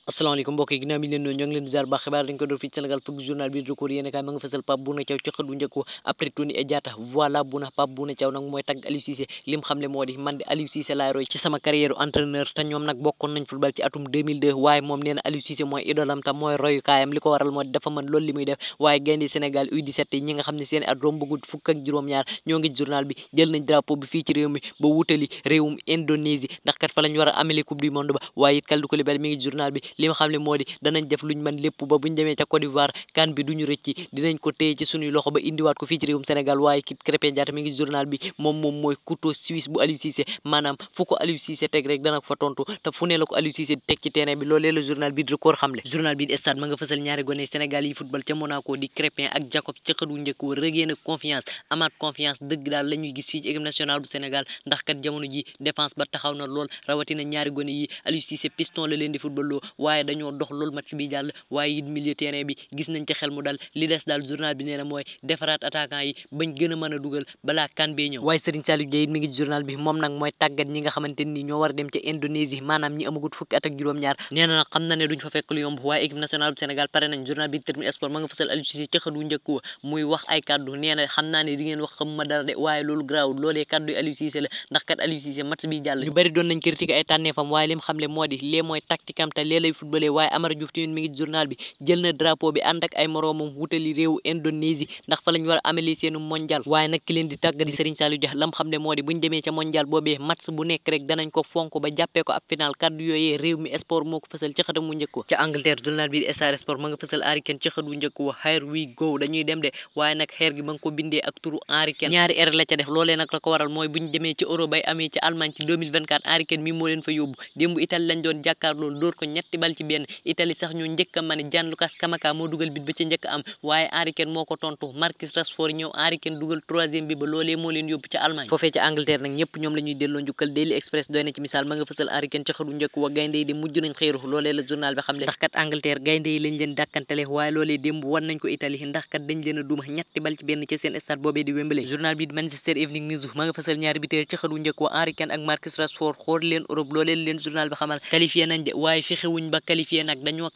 asalaamaaleykum mbokk yi ginnaaw mi leen noonu ñoo ngi leen di ziar baax xibaar dañ ko door fii ci Sénégal fukk journal bi record yéen kaay ma nga fësal Pape Bouna Thiaw ci xët bu njëkk après Tony et Diatta voilà Pape Bouna Thiaw nag mooy tagg Aliou Cissé lim xamle moo di man de Aliou Cissé laay roy ci sama carrière entraîneur te ñoom nag bokkoon nañ football ci atum 2002 waaye moom nee na Aliou Cissé mooy idolam te mooy royu kaayam li ko waral moo di dafa mën loolu li muy def waaye gaynde Sénégal U17 yi ñi nga xam ne seen at rombagut fukk ak juróom-ñaar ñoo ngi journal bi jël nañ drapeau bi fii ci réew mi ba wutali réewum Indonésie ndax kat fa lañ war a amele coupe du monde ba waaye it Kalidou Koulibaly mi ngi journal bi li nga xam ne moo di danañ def luñ mën lépp ba buñ demee ca Côte d'Ivoire kan bi duñu rëcc dinañ ko téye ci suñuy loxo ba indiwaat ko fii ci réewum Sénégal waaye kit Krépin Diatta mi ngi journal bi moom mooy couteau suisse bu Aliou Cissé maanaam fu ko Aliou Cissé teg rek dana ko fa tontu te fu ne la ko Aliou Cissé teg ci terrain bi loolee la journal bi di record xamle journal bi di stade ma nga fësal ñaari gone Sénégal yi football ca Monaco di Krépin ak Jacob ca xët wu njëkk wa rëgee na confiance amaat confiance dëgg daal la ñuy gis fii ci équipe nationale bu Sénégal ndax kat jamono ji défense ba taxaw na lool rawatina ñaari gone yi Aliou Cissé piston la leen di football loo waaye dañoo dox lool match bi jàll waaye it milieu terrain bi gis nañ ci xel mu dal li des daal journal bi nee na mooy defaraat attaquant yi bañ gën a mën a dugal balaa kan bee ñëw waaye Serigne Saliou Dia it mi ngi ci journal bi moom nag mooy tàggat ñi nga xamante ni ñoo war a dem ca Indonésie maanaam ñi amagut fukki at ak juróom-ñaar nee na nag xam na ne duñ fa fekk lu yomb waaye équipe nationale bu Sénégal pare nañ journal bi termine sport ma nga fasal Aliou Cissé ca xët wu njëkk wa muy wax ay kaddu nee na xam naa ne di ngeen wax xam ma dara de waaye loolu garaawul loolee kaddu yi Aliou Cissé la ndax kat Aliou Cissé match bi jàll ñu bëri doon nañ critiquer ay tànneefam waaye lim xamle moo di lee mooy tactique am te lee lay footballé waaye Amara Diouf tamit mi ngi journal bi jël na drapeau bi ànd ak ay moroomam wutali réewu Indonésie ndax fa lañ war a ameli seenu mondial waaye nag ki leen di tàggat di Serigne Saliou Dia lam xam ne moo di buñ demee ca mondial boobee match bu nekk rek danañ ko fonk ba jàppee ko ab final kaddu yooyee réew mi sport moo ko fësal ci xëtam mu njëkk wa ca Angleterre journal bi di Star Sport ma nga fësal Harry Kane ci xët wu njëkk wa here we go dañuy dem de waaye nag xeer gi ma nga ko bindee ak turu Harry Kane ñaari R la ca def loolee nag la ko waral mooy buñ demee ci Euro bay amee ci Allemagne ci 2024 Harry Kane mi moo leen fa yóbbu démb Italie lañ doon jàkkaar loolu dóor ko ñetti bal ci benn Italie sax ñoo njëkk a mane Gianluca Scamacca moo dugal bit ba ca njëkk am waaye Harry Kane moo ko tontu Marcus Rashford ñëw Harry Kane dugal troisième bi ba loolee moo leen yóbbu ca Allemagne foofee ca Angleterre nag ñëpp ñoom la ñuy delloo njukkal Daily Express doy na ci misaal ma nga fësal Harry Kane ca xëdu njëkk wa gaynde yi de mujj nañ xëyru loolee la journal bi xam le ndax kat Angleterre gaynde yi lañ leen dàkkantele waaye loolee démb wan nañ ko Italie ndax kat dañ leen a duma ñetti bal ci benn ca seen stade boobee di Wembley journal bi di Manchester Evening News ma nga fësal ñaari biteel ca xëdu njëkk wa Harry Kane ak Marcus Rashford xool leen Europe loolee leen journal bi xamal qualifié nañ de waaye fexewuñ ba qualifié nag dañoo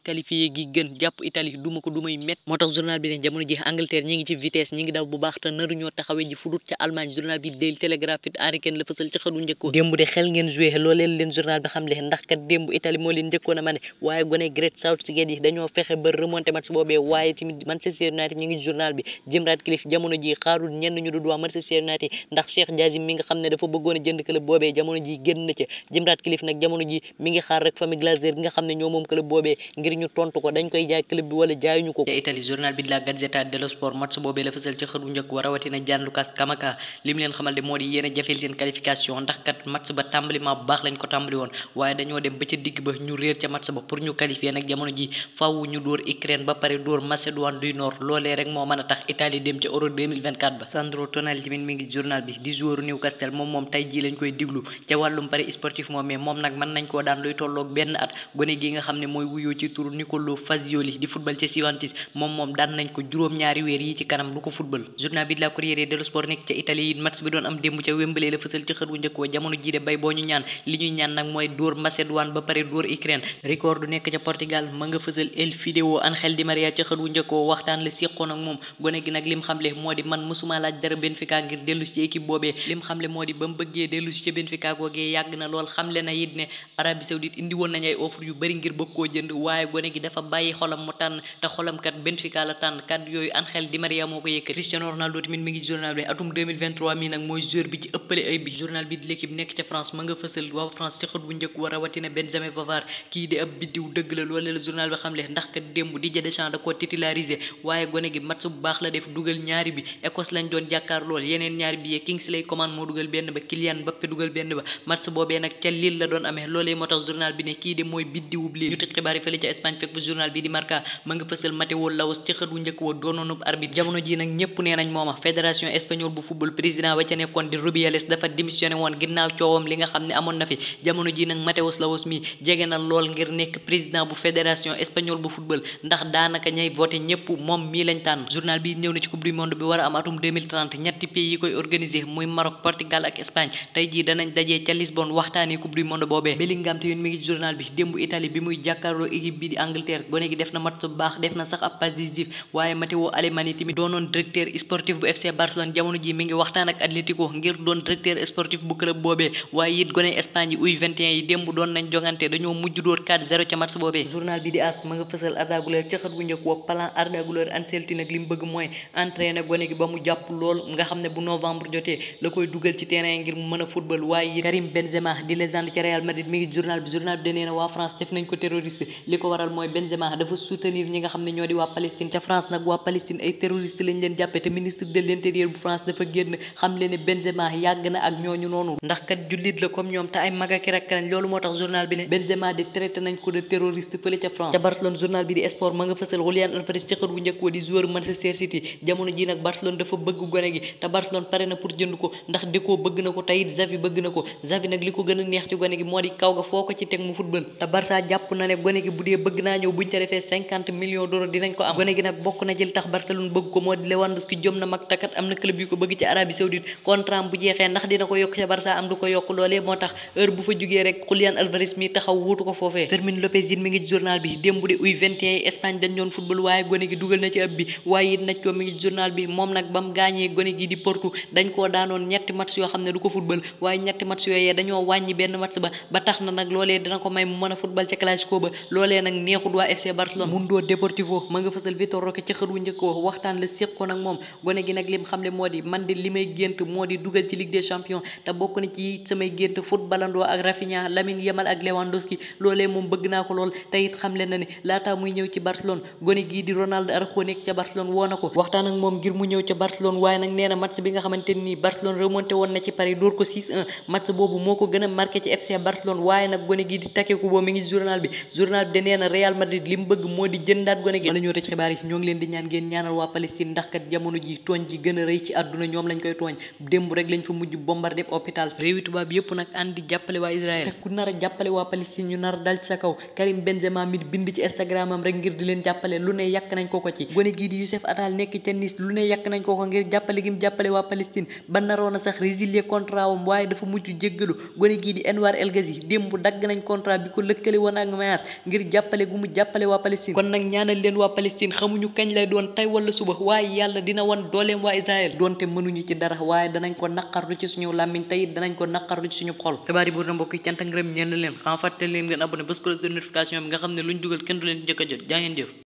qualifié gi gën jàpp Italie duma ko dumay met moo tax journal bi ne jamono ji Angleterre ñi ngi ci vitesse ñi ngi daw bu baax te naruñoo taxawee ji fudut ca Allemagne journal bi Daily Telegraph it Harry Kane la fësal ci xëdu njëkk wa démb de xel ngeen joué loolee leen journal bi xam le ndax kat démb Italie moo leen njëkkoon a mane waaye gone Gareth Southgate yi dañoo fexe ba remonté match boobee waaye tamit Manchester United ñi ngi journal bi Jim Ratcliffe jamono ji xaarul ñenn ñu du waa Manchester United ndax Cheikh Diazim mi nga xam ne dafa bëggoon a jënd club boobee jamono ji génn na ca Jim Ratcliffe nag jamono ji mi ngi xaar rek famille Glazer gi nga xam ne ñoo moom club boobee ngir ñu tontu ko dañ koy jaay club bi wala jaayuñu ko ca Italie journal bi de la Gazzetta dello Sport match boobee la fësal ci xëdu njëkk wa rawatina Gianluca Scamacca li mu leen xamal de moo di yéen a jafeel seen qualification ndax kat match ba tàmbaliment bu baax lañ ko tàmbali woon waaye dañoo dem ba ca digg ba ñu réer ca match ba pour ñu qualifier nag jamono ji faaw ñu dóor Ukraine ba pare dóor Macédoine du Nord loolee rek moo mën a tax Italie dem ca Euro 2024 ba Sandro Tonali tamit mi ngi journal bi di joueur Newcastle moom tey jii lañ koy diglu ca wàllum pari sportif moom mais moom nag mën nañ koo daan luy tolloog benn at gone gi nga xam ne mooy wuyoo ci turu Nicolo Fagioli di football ca Juventus moom daan nañ ko juróom-ñaari weer yi ci kanam du ko football journal bi de la Corriere dello Sport nekk ca Italie it match bi doon am démb ca Wembley la fësal ci xët wu njëkk wa jamono ji de bay boo ñu ñaan li ñuy ñaan nag mooy dóor Macédoine ba pare dóor Ukraine record du nekk ca Portugal ma nga fësal El Fideo Ángel Di María ca xët wu njëkk wa waxtaan la séqoon ak moom gone gi nag lim xamle moo di man mësuma laaj dara Benfica ngir dellu si ci équipe boobee lim xamle moo di ba mu bëggee dellu si ca Benfica googee yàgg na lool xamle na it ne Arabie Saoudite indi woon nañ ay offre yu bëri ngir bëgg koo jënd waaye gone gi dafa bàyyi xolam mu tànn te xolam kat Benfica la tànn kàddu yooyu Ángel Di María moo ko yëkkati Cristiano Ronaldo tamit mi ngi journal bi atum 2023 mi nag mooy joueur bi ci ëppale ay bi journal bi di l'équipe nekk ca France ma nga fësal waa France ci xët bu njëkk wa rawatina Benjamin Pavard kii di ab biddiw dëgg la loolee la journal bi xamle ndax kat démb Didier Deschamps da ko titularisé waaye gone gi match bu baax la def dugal ñaari bi Écosse lañ doon jàkkaar lool yeneen ñaari bi yee Kingsley Coman moo dugal benn ba Kylian Mbappé dugal benn ba match boobee nag ca Lille la doon amee loolee moo tax journal bi ne kii de mooy biddiwub Lille ñu tëj xibaar yi fële ca Espagne fekk fa journal bi di Marca ma nga fësal Mateo Laos ci xët wu njëkk wa doonoonub arbitre jamono ji nag ñëpp nee nañ mooma fédération espagnole bu football président ba ca nekkoon di Rubiales dafa démissionné woon ginnaaw coowam li nga xam ne amoon na fi jamono ji nag Mateo Laos mi jege na lool ngir nekk président bu fédération espagnole bu football ndax daanaka ñay voté ñëpp moom mii lañ tànn journal bi ñëw na ci coupe du monde bi war a am atum 2030 ñetti pays yi koy organiser muy Maroc Portugal ak Espagne tey jii danañ dajee ca Lisbonne waxtaanee coupe du monde boobee Bellingham tamit mi ngi journal bi démb bu Italie bi muy jàkkaarloo équipe bi di Angleterre gone gi def na match bu baax def na sax ab passe décisif waaye Matteo Allemani tamit doonoon directeur sportif bu FC Barcelone jamono ji mi ngi waxtaan ak Atlético ngir doon directeur sportif bu club boobee waaye it gone Espagne yi U21 yi démb doon nañ jongante dañoo mujj dóor 4-0 ca match boobee. journal bi di AS ma nga fësal Arda Güler ca xët gu njëkk wa plan Arda Güler Ancelotti nag li mu bëgg mooy entraîner gone gi ba mu jàpp lool nga xam ne bu novembre jotee la koy dugal ci terrain ngir mu mën a football waaye it Karim Benzema di légende ca Real Madrid mi ngi journal bi da nee na waa France def nañ ko terroriste li ko waral mooy Benzema dafa soutenir ñi nga xam ne ñoo di waa Palestine ca France nag waa Palestine ay terroriste lañ leen jàppe te ministre de l'intérieur bu France dafa génn xam leen ne Benzema yàgg na ak ñooñu noonu ndax kat jullit la comme ñoom te ay mag ak rakk lañ loolu moo tax journal bi ne Benzema de traité nañ ko de terroriste fële ca France. ca Barcelone journal bi di Sport ma nga fësal Julián Álvarez ci xët gu njëkk wa di joueur Manchester City jamono ji nag Barcelone dafa bëgg gone gi te Barcelone pare na pour jënd ko ndax Deco bëgg na ko tayit Xavi bëgg na ko Xavi nag li ko gën a neex ci gone gi moo di kaw ga foo ko ci teg mu football te Barça jàpp na ne gone gi bu dee bëgg naa ñëw buñ ca defee 50 millions d'euros dinañ ko am gone gi nag bokk na jël tax Barcelone bëgg ko moo di Lewandowski jom na mag takat am na club yu ko bëgg ci Arabie Saoudite contrat bu jeexee ndax dina ko yokk ca Barça am du ko yokk loolee moo tax heure bu fa jugee rek Julián Álvarez mi taxaw wuutu ko foofee. Fermín López mi ngi ci journal bi démb de U21 yi Espagne dañ doon football waaye gone gi dugal na ci ab bi waaye it naj ko mi ngi ci journal bi moom nag ba mu gaañee gone gi di Porto dañ koo daanoon ñetti match yoo xam ne du ko football waaye ñetti match yooyee dañoo wàññi benn match ba tax na nag loolee dina ko may mu mën a football ca Clasico ba loolee nag neexut waa FC Barcelone. Mundo Deportivo ma nga fësal Vitor Roque ca xët wu njëkk wax waxtaan la séq ko nag moom gone gi nag lim xam ne moo di man de li may gént moo di dugal ci Ligue des Champions te bokk na ci samay gént footballandoo ak Rafinha Lamine Yamal ak Lewandowski loolee moom bëgg naa ko lool te it xam leen na ne laataa muy ñëw ci Barcelone gone gii di Ronald Araujo nekk ca Barcelone woo na ko waxtaan ak moom ngir mu ñëw ca Barcelone waaye nag nee na match bi nga xamante ni Barcelone remonté woon na ci Paris dóor ko 6-1 match boobu moo ko gën a marqué ci FC Barcelone waaye nag gone gii di takkeeku boobu mi ngi journal bi de nee na Real Madrid li mu bëgg moo di jëndaat gone gi wala ñoo tëj xibaar yi ñoo ngi leen di ñaan ngeen ñaanal waa Palestine ndax kat jamono ji tooñ ji gën a rëy ci àdduna ñoom lañ koy tooñ démb rek lañ fa mujj bombardé hôpital réewi tubaab yëpp nag àndi jàppale waa Israël te ku nar a jàppale waa Palestine ñu nar a dal ci sa kaw Karim Benzema mi bind ci Instagram am rek ngir di leen jàppale lu ne yàq nañ ko ci gone gii di Youssef Attal nekk ca Nice lu ne yàq nañ ko ngir jàppale gi mu jàppale waa Palestine ba naroon a sax résilier contrat wam waaye dafa mujj jéggalu gone gii di Anwar El Ghazi démb dagg nañ contrat bi ko lëkkale woon ak Mayas ngir jàppale gu mu jàppale waa Palestine kon nag ñaanal leen waa Palestine xamuñu kañ lay doon tey wala suba waaye yàlla dina wan dooleem waa Israël doonte mënuñu ci dara waaye danañ ko naqarlu ci suñu làmmiñ tey danañ ko naqarlu ci suñu xol xibaar yi buur na mbokk yi cant ak ngërëm ñeel na leen xam fàttali leen ngeen abonné bés ko notification bi nga xam ne luñ dugal kenn du leen njëkk a jot jaa ngeen jëf